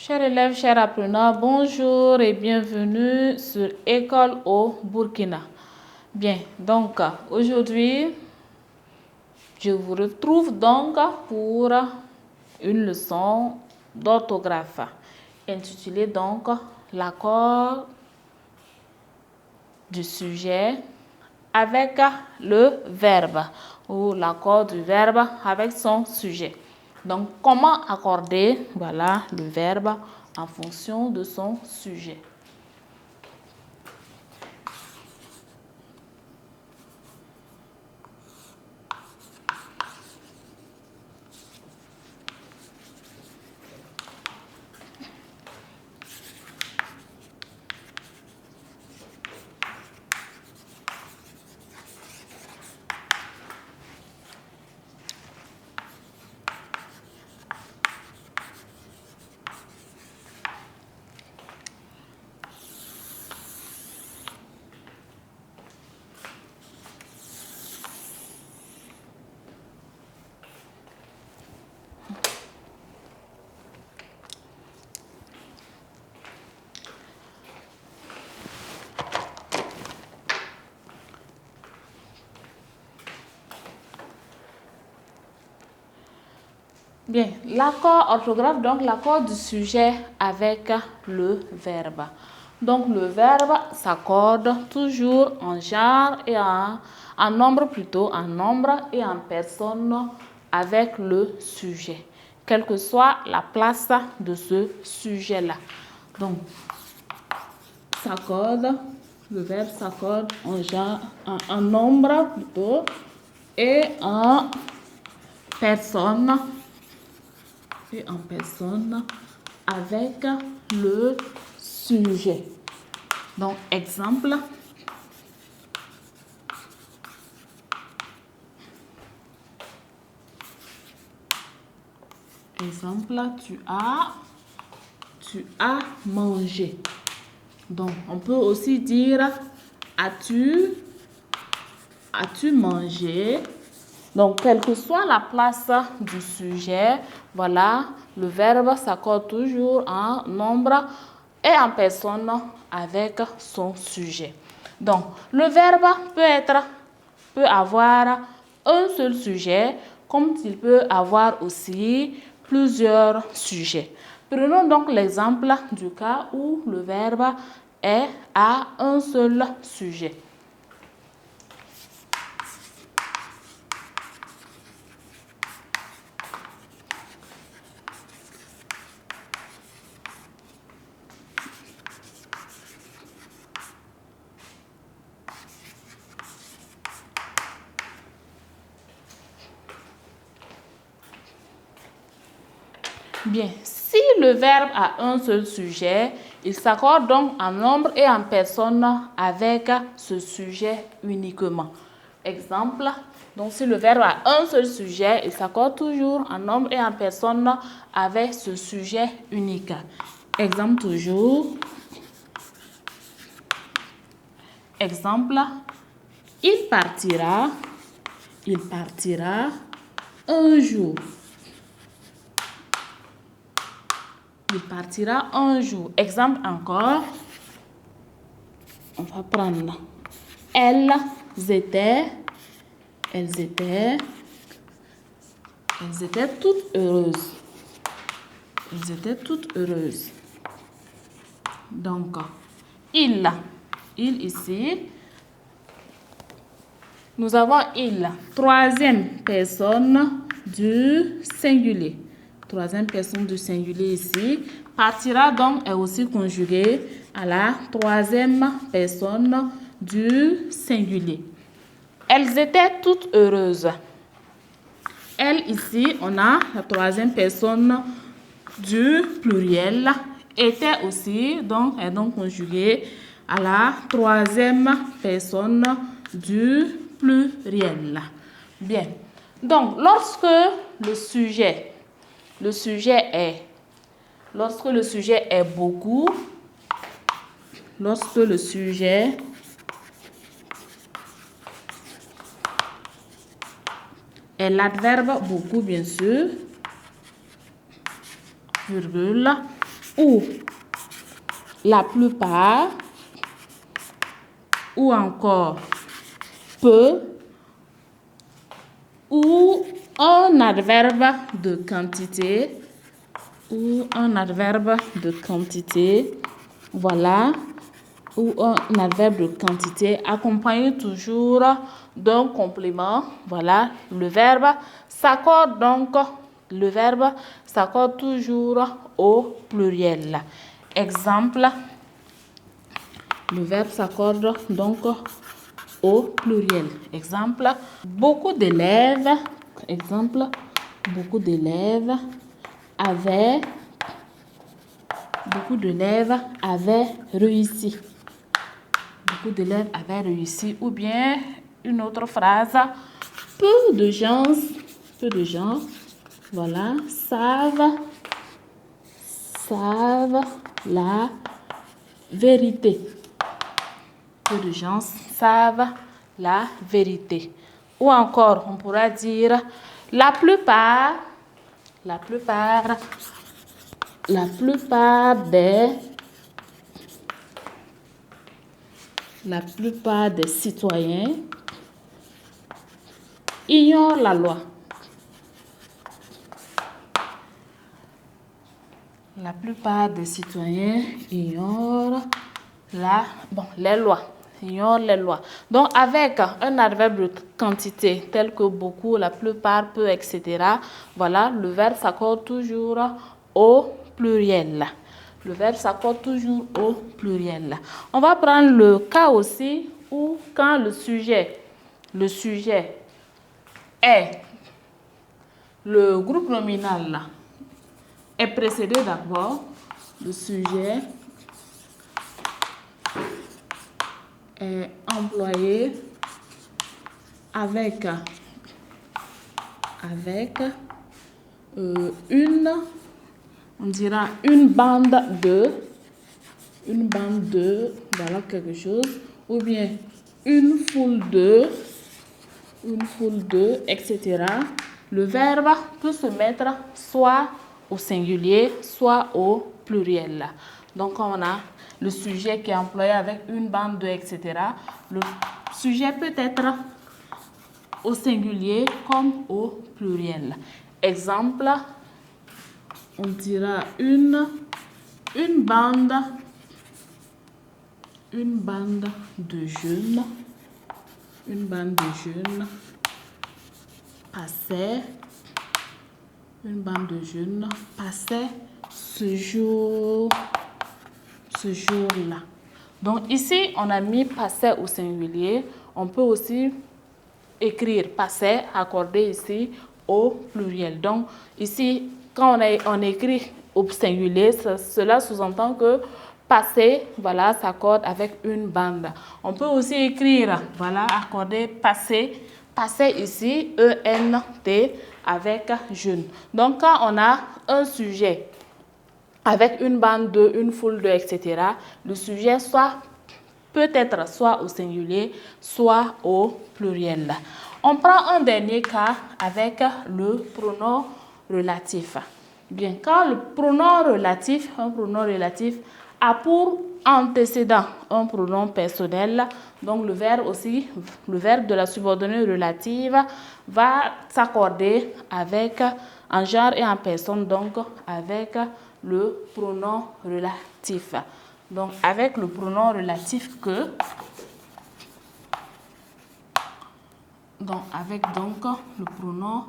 Chers élèves, chers apprenants, bonjour et bienvenue sur École au Burkina. Bien, donc aujourd'hui, je vous retrouve donc pour une leçon d'orthographe intitulée donc l'accord du sujet avec le verbe ou l'accord du verbe avec son sujet. Donc, comment accorder, voilà, le verbe en fonction de son sujet. Bien, l'accord orthographe, donc l'accord du sujet avec le verbe. Donc le verbe s'accorde toujours en genre et en nombre plutôt, en nombre et en personne avec le sujet, quelle que soit la place de ce sujet-là. Donc, s'accorde, le verbe s'accorde en genre, en nombre plutôt et en personne avec le sujet. Donc, exemple. Exemple, tu as mangé. Donc, on peut aussi dire as-tu mangé? Donc, quelle que soit la place du sujet, voilà, le verbe s'accorde toujours en nombre et en personne avec son sujet. Donc, le verbe peut avoir un seul sujet, comme il peut avoir aussi plusieurs sujets. Prenons donc l'exemple du cas où le verbe a un seul sujet. Bien, si le verbe a un seul sujet, il s'accorde donc en nombre et en personne avec ce sujet uniquement. Exemple, donc si le verbe a un seul sujet, il s'accorde toujours en nombre et en personne avec ce sujet unique. Exemple toujours. Exemple, il partira un jour. Il partira un jour. Exemple encore. On va prendre. Elles étaient toutes heureuses. Elles étaient toutes heureuses. Donc, il ici. Nous avons il. Troisième personne du singulier. Troisième personne du singulier ici. Partira donc est aussi conjugué à la troisième personne du singulier. Elles étaient toutes heureuses. Elle ici, on a la troisième personne du pluriel. Était aussi, donc, est donc conjugué à la troisième personne du pluriel. Bien. Donc, lorsque le sujet est beaucoup, lorsque le sujet est l'adverbe beaucoup, bien sûr, virgule, ou la plupart, ou encore peu, ou un adverbe de quantité, ou un adverbe de quantité, voilà, ou un adverbe de quantité accompagné toujours d'un complément, voilà, le verbe s'accorde donc, le verbe s'accorde toujours au pluriel. Exemple, le verbe s'accorde donc au pluriel. Exemple, beaucoup d'élèves, exemple, beaucoup d'élèves avaient réussi. Beaucoup d'élèves avaient réussi. Ou bien une autre phrase, peu de gens, voilà, savent la vérité. Peu de gens savent la vérité. Ou encore, on pourra dire la plupart des citoyens ignorent la loi. La plupart des citoyens ignorent les lois. Ignorent les lois. Donc, avec un adverbe de quantité tel que beaucoup, la plupart, peu, etc., voilà, le verbe s'accorde toujours au pluriel. Le verbe s'accorde toujours au pluriel. On va prendre le cas aussi où quand le sujet est le groupe nominal là, est précédé d'abord, le sujet est employé avec on dira une bande de, voilà quelque chose, ou bien une foule de, etc. Le verbe peut se mettre soit au singulier, soit au pluriel. Donc, on a le sujet qui est employé avec une bande de, etc. Le sujet peut être au singulier comme au pluriel. Exemple, on dira une bande de jeunes. Une bande de jeunes passait ce jour-là. Donc ici, on a mis passait au singulier. On peut aussi écrire passait accordé ici au pluriel. Donc ici, quand on écrit au singulier, cela sous-entend que passé, voilà, s'accorde avec une bande. On peut aussi écrire, voilà, accorder passé ici, E-N-T, avec jeune. Donc, quand on a un sujet avec une bande de, une foule de, etc., le sujet peut être soit au singulier, soit au pluriel. On prend un dernier cas avec le pronom relatif. Bien, quand le pronom relatif, un pronom relatif a pour antécédent un pronom personnel, donc le verbe de la subordonnée relative va s'accorder avec, en genre et en personne, donc avec le pronom relatif. Donc avec le pronom relatif que, donc avec donc le pronom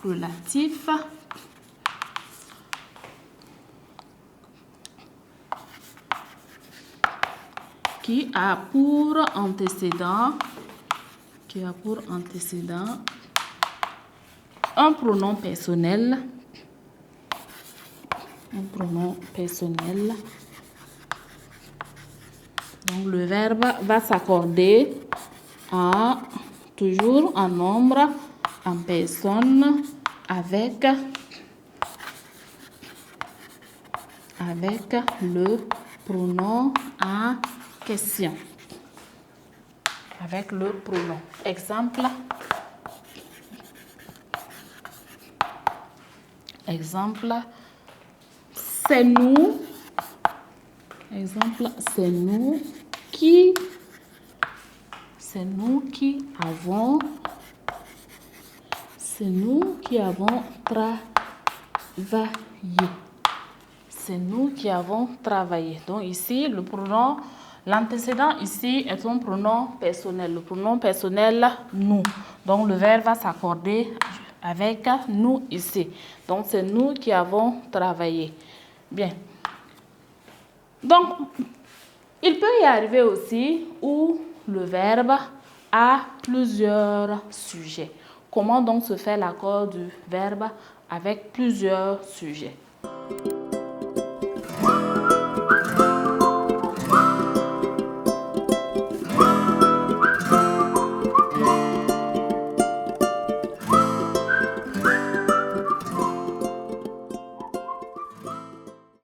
relatif qui a pour antécédent un pronom personnel. Donc le verbe va s'accorder toujours en nombre, en personne, avec le pronom en question. Avec le pronom. Exemple, c'est nous Exemple, c'est nous qui avons travaillé. C'est nous qui avons travaillé. Donc ici, le pronom, l'antécédent ici est un pronom personnel. Le pronom personnel, nous. Donc le verbe va s'accorder avec nous ici. Donc c'est nous qui avons travaillé. Bien. Donc, il peut y arriver aussi où le verbe a plusieurs sujets. Comment donc se fait l'accord du verbe avec plusieurs sujets?